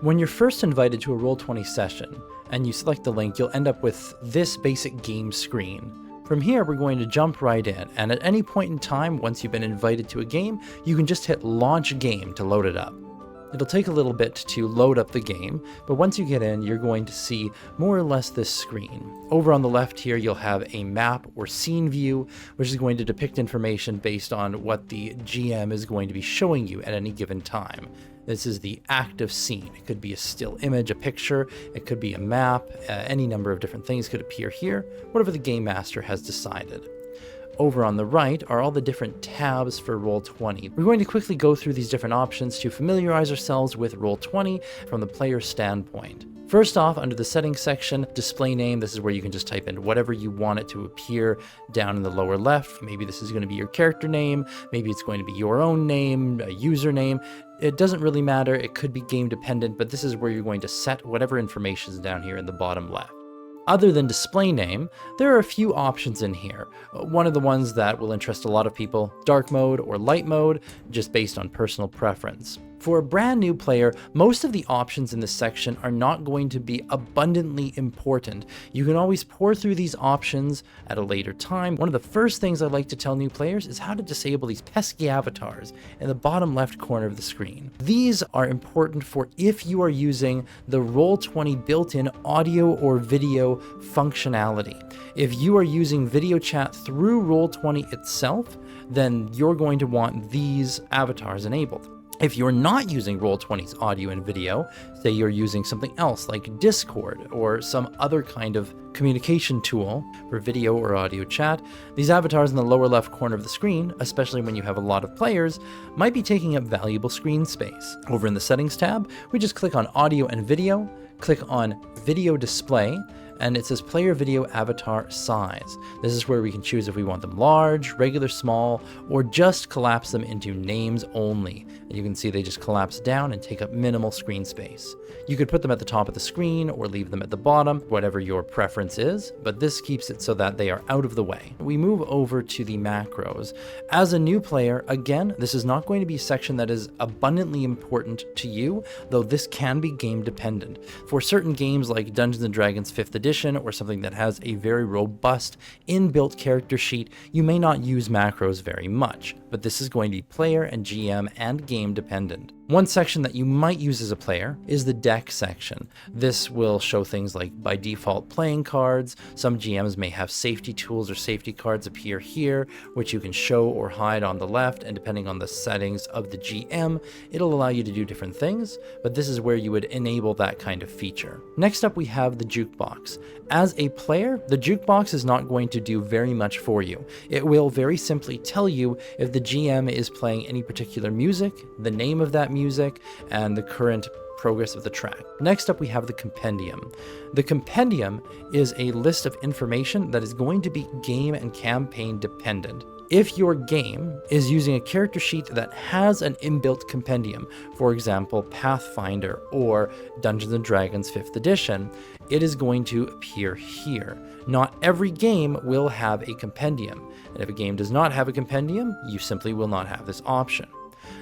When you're first invited to a Roll20 session, and you select the link, you'll end up with this basic game screen. From here, we're going to jump right in, and at any point in time, once you've been invited to a game, you can just hit Launch Game to load it up. It'll take a little bit to load up the game, but once you get in, you're going to see more or less this screen. Over on the left here, you'll have a map or scene view, which is going to depict information based on what the GM is going to be showing you at any given time. This is the active scene. It could be a still image, a picture, it could be a map, any number of different things could appear here, whatever the game master has decided. Over on the right are all the different tabs for Roll20. We're going to quickly go through these different options to familiarize ourselves with Roll20 from the player's standpoint. First off, under the settings section, display name, this is where you can just type in whatever you want it to appear down in the lower left. Maybe this is going to be your character name, maybe it's going to be your own name, a username. It doesn't really matter, it could be game dependent, but this is where you're going to set whatever information is down here in the bottom left. Other than display name, there are a few options in here. One of the ones that will interest a lot of people, dark mode or light mode, just based on personal preference. For a brand new player, most of the options in this section are not going to be abundantly important. You can always pour through these options at a later time. One of the first things I like to tell new players is how to disable these pesky avatars in the bottom left corner of the screen. These are important for if you are using the Roll20 built-in audio or video functionality. If you are using video chat through Roll20 itself, then you're going to want these avatars enabled. If you're not using Roll20's audio and video, say you're using something else like Discord or some other kind of communication tool for video or audio chat, these avatars in the lower left corner of the screen, especially when you have a lot of players, might be taking up valuable screen space. Over in the settings tab, we just click on audio and video, click on video display, and it says player video avatar size. This is where we can choose if we want them large, regular small, or just collapse them into names only. And you can see they just collapse down and take up minimal screen space. You could put them at the top of the screen or leave them at the bottom, whatever your preference is, but this keeps it so that they are out of the way. We move over to the macros. As a new player, again, this is not going to be a section that is abundantly important to you, though this can be game dependent. For certain games like Dungeons & Dragons 5th edition, or something that has a very robust inbuilt character sheet, you may not use macros very much, but this is going to be player and GM and game dependent. One section that you might use as a player is the deck section. This will show things like by default playing cards. Some GMs may have safety tools or safety cards appear here, which you can show or hide on the left, and depending on the settings of the GM, it'll allow you to do different things, but this is where you would enable that kind of feature. Next up, we have the jukebox. As a player, the jukebox is not going to do very much for you. It will very simply tell you if the GM is playing any particular music, the name of that music, and the current progress of the track. Next up, we have the compendium. The compendium is a list of information that is going to be game and campaign dependent. If your game is using a character sheet that has an inbuilt compendium, for example, Pathfinder or Dungeons & Dragons 5th edition, it is going to appear here. Not every game will have a compendium, and if a game does not have a compendium, you simply will not have this option.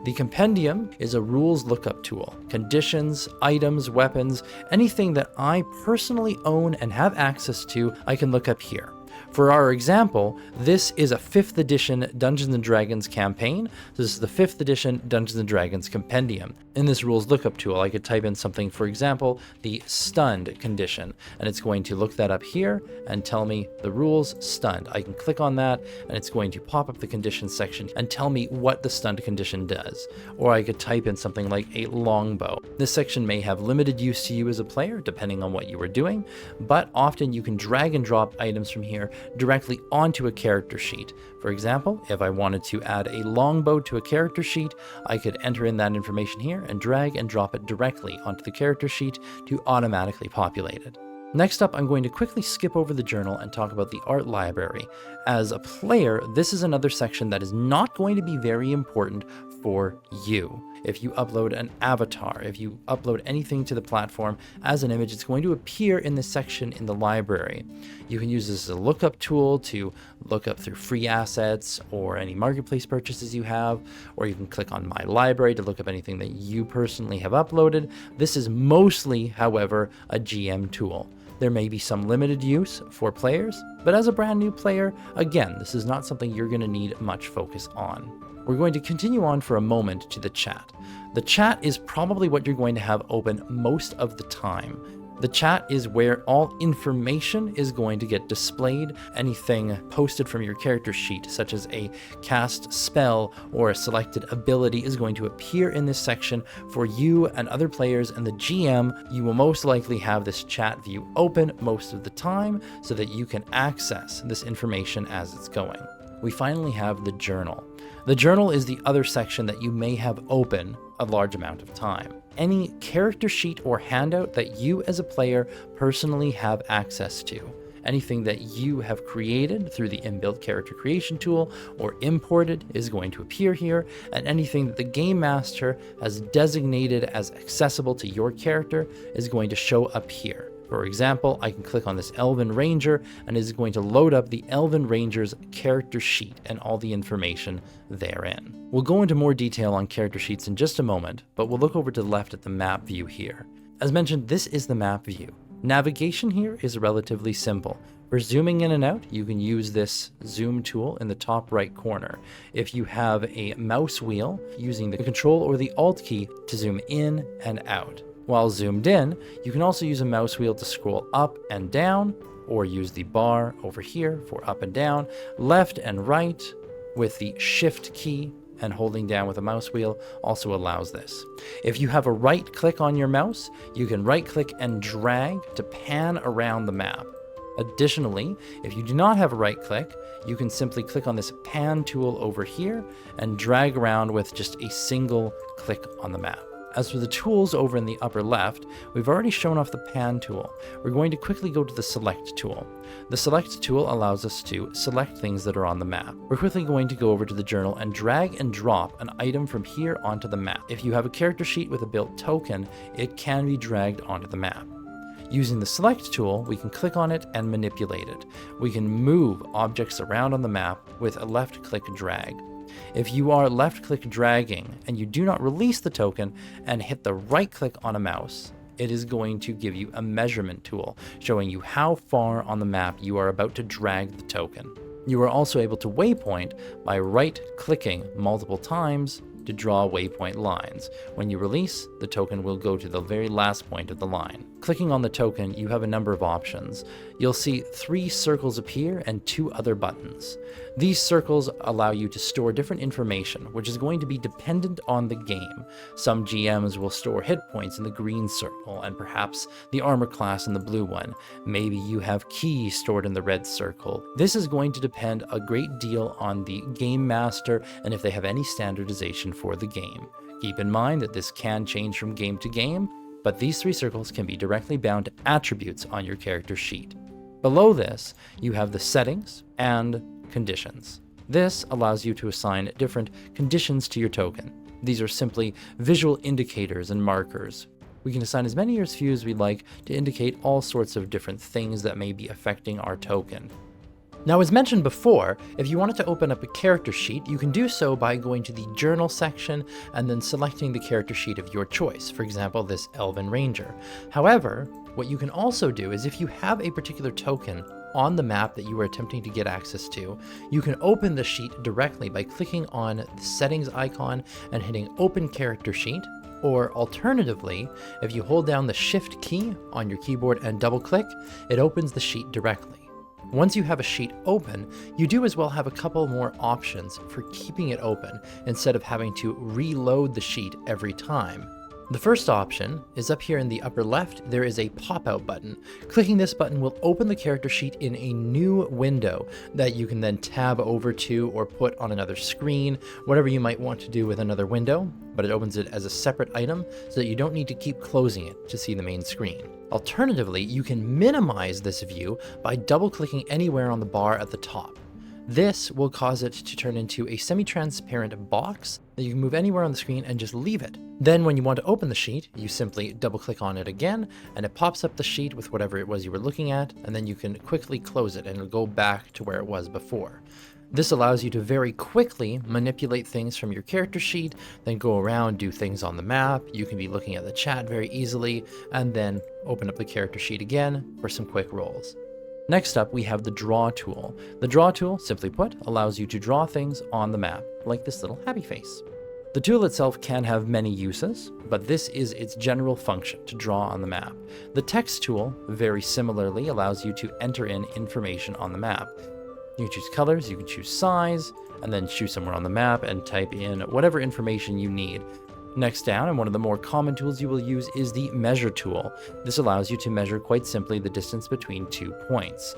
The compendium is a rules lookup tool. Conditions, items, weapons, anything that I personally own and have access to, I can look up here. For our example, this is a 5th edition Dungeons & Dragons campaign. This is the 5th edition Dungeons & Dragons compendium. In this rules lookup tool, I could type in something, for example, the stunned condition, and it's going to look that up here and tell me the rules stunned. I can click on that, and it's going to pop up the conditions section and tell me what the stunned condition does. Or I could type in something like a longbow. This section may have limited use to you as a player, depending on what you were doing, but often you can drag and drop items from here directly onto a character sheet. For example, if I wanted to add a longbow to a character sheet, I could enter in that information here and drag and drop it directly onto the character sheet to automatically populate it. Next up, I'm going to quickly skip over the journal and talk about the art library. As a player, this is another section that is not going to be very important for you. If you upload an avatar, if you upload anything to the platform as an image, it's going to appear in this section in the library. You can use this as a lookup tool to look up through free assets or any marketplace purchases you have, or you can click on My Library to look up anything that you personally have uploaded. This is mostly, however, a GM tool. There may be some limited use for players, but as a brand new player, again, this is not something you're going to need much focus on. We're going to continue on for a moment to the chat. The chat is probably what you're going to have open most of the time. The chat is where all information is going to get displayed. Anything posted from your character sheet, such as a cast spell or a selected ability, is going to appear in this section for you and other players, and the GM, you will most likely have this chat view open most of the time so that you can access this information as it's going. We finally have the journal. The journal is the other section that you may have open a large amount of time. Any character sheet or handout that you as a player personally have access to. Anything that you have created through the inbuilt character creation tool or imported is going to appear here, and anything that the game master has designated as accessible to your character is going to show up here. For example, I can click on this Elven Ranger and it is going to load up the Elven Ranger's character sheet and all the information therein. We'll go into more detail on character sheets in just a moment, but we'll look over to the left at the map view here. As mentioned, this is the map view. Navigation here is relatively simple. For zooming in and out, you can use this zoom tool in the top right corner. If you have a mouse wheel, using the Control or the Alt key to zoom in and out. While zoomed in, you can also use a mouse wheel to scroll up and down, or use the bar over here for up and down, left and right with the Shift key, and holding down with a mouse wheel also allows this. If you have a right click on your mouse, you can right click and drag to pan around the map. Additionally, if you do not have a right click, you can simply click on this pan tool over here and drag around with just a single click on the map. As for the tools over in the upper left, we've already shown off the pan tool. We're going to quickly go to the select tool. The select tool allows us to select things that are on the map. We're quickly going to go over to the journal and drag and drop an item from here onto the map. If you have a character sheet with a built token, it can be dragged onto the map. Using the select tool, we can click on it and manipulate it. We can move objects around on the map with a left click drag. If you are left click dragging and you do not release the token and hit the right click on a mouse, it is going to give you a measurement tool showing you how far on the map you are about to drag the token. You are also able to waypoint by right clicking multiple times to draw waypoint lines. When you release, the token will go to the very last point of the line. Clicking on the token, you have a number of options. You'll see 3 circles appear and 2 other buttons. These circles allow you to store different information, which is going to be dependent on the game. Some GMs will store hit points in the green circle and perhaps the armor class in the blue one. Maybe you have keys stored in the red circle. This is going to depend a great deal on the game master and if they have any standardization for the game. Keep in mind that this can change from game to game, but these 3 circles can be directly bound to attributes on your character sheet. Below this, you have the settings and conditions. This allows you to assign different conditions to your token. These are simply visual indicators and markers. We can assign as many or as few as we like to indicate all sorts of different things that may be affecting our token. Now, as mentioned before, if you wanted to open up a character sheet, you can do so by going to the journal section and then selecting the character sheet of your choice, for example, this Elven Ranger. However, what you can also do is if you have a particular token on the map that you are attempting to get access to, you can open the sheet directly by clicking on the settings icon and hitting Open Character Sheet, or alternatively, if you hold down the Shift key on your keyboard and double click, it opens the sheet directly. Once you have a sheet open, you do as well have a couple more options for keeping it open instead of having to reload the sheet every time. The first option is up here in the upper left. There is a pop-out button. Clicking this button will open the character sheet in a new window that you can then tab over to or put on another screen, whatever you might want to do with another window, but it opens it as a separate item so that you don't need to keep closing it to see the main screen. Alternatively, you can minimize this view by double-clicking anywhere on the bar at the top. This will cause it to turn into a semi-transparent box that you can move anywhere on the screen and just leave it. Then when you want to open the sheet, you simply double click on it again, and it pops up the sheet with whatever it was you were looking at, and then you can quickly close it and it'll go back to where it was before. This allows you to very quickly manipulate things from your character sheet, then go around, do things on the map. You can be looking at the chat very easily, and then open up the character sheet again for some quick rolls. Next up, we have the Draw tool. The Draw tool, simply put, allows you to draw things on the map, like this little happy face. The tool itself can have many uses, but this is its general function, to draw on the map. The Text tool, very similarly, allows you to enter in information on the map. You can choose colors, you can choose size, and then choose somewhere on the map and type in whatever information you need. Next down, and one of the more common tools you will use, is the Measure tool. This allows you to measure quite simply the distance between 2 points.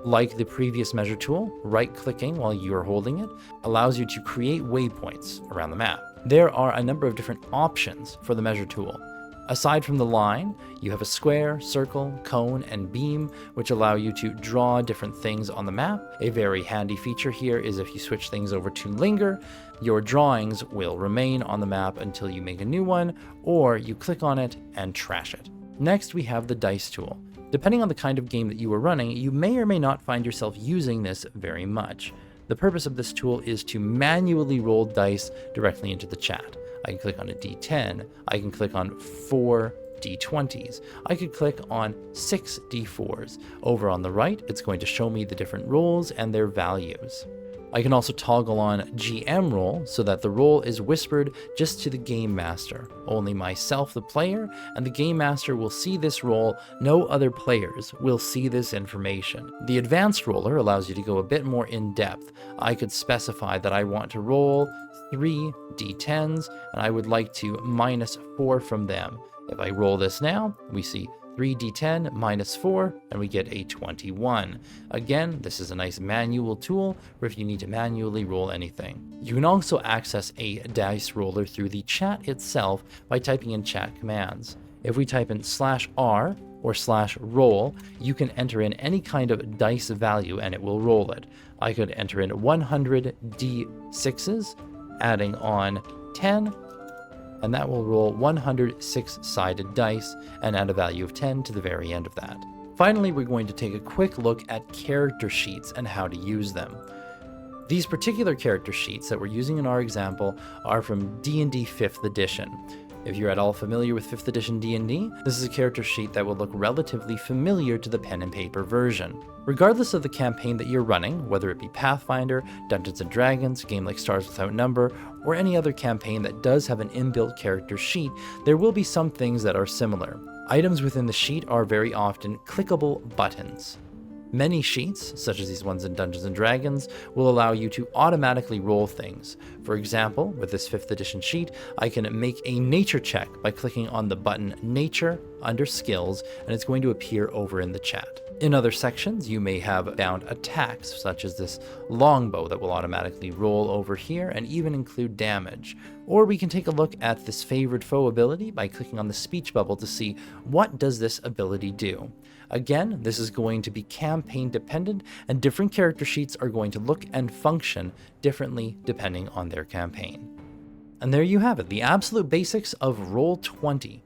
Like the previous Measure tool, right-clicking while you are holding it allows you to create waypoints around the map. There are a number of different options for the Measure tool. Aside from the line, you have a square, circle, cone, and beam, which allow you to draw different things on the map. A very handy feature here is if you switch things over to linger, your drawings will remain on the map until you make a new one, or you click on it and trash it. Next, we have the Dice tool. Depending on the kind of game that you are running, you may or may not find yourself using this very much. The purpose of this tool is to manually roll dice directly into the chat. I can click on a D10, I can click on 4 D20s, I could click on 6 D4s. Over on the right, it's going to show me the different rolls and their values. I can also toggle on GM roll so that the roll is whispered just to the Game Master. Only myself, the player, and the Game Master will see this roll. No other players will see this information. The Advanced Roller allows you to go a bit more in depth. I could specify that I want to roll 3 D10s, and I would like to -4 from them. If I roll this now, we see 3 D10 -4, and we get a 21. Again, this is a nice manual tool for if you need to manually roll anything. You can also access a dice roller through the chat itself by typing in chat commands. If we type in /R or /roll, you can enter in any kind of dice value and it will roll it. I could enter in 100 D6s, adding on 10, and that will roll 100 6-sided dice and add a value of 10 to the very end of that. Finally, we're going to take a quick look at character sheets and how to use them. These particular character sheets that we're using in our example are from D&D 5th edition. If you're at all familiar with 5th edition D&D, this is a character sheet that will look relatively familiar to the pen and paper version. Regardless of the campaign that you're running, whether it be Pathfinder, Dungeons & Dragons, a game like Stars Without Number, or any other campaign that does have an inbuilt character sheet, there will be some things that are similar. Items within the sheet are very often clickable buttons. Many sheets, such as these ones in Dungeons & Dragons, will allow you to automatically roll things. For example, with this 5th edition sheet, I can make a nature check by clicking on the button Nature under Skills, and it's going to appear over in the chat. In other sections, you may have bound attacks, such as this longbow that will automatically roll over here and even include damage. Or we can take a look at this Favored Foe ability by clicking on the speech bubble to see what does this ability do. Again, this is going to be campaign dependent, and different character sheets are going to look and function differently depending on their campaign. And there you have it, the absolute basics of Roll20.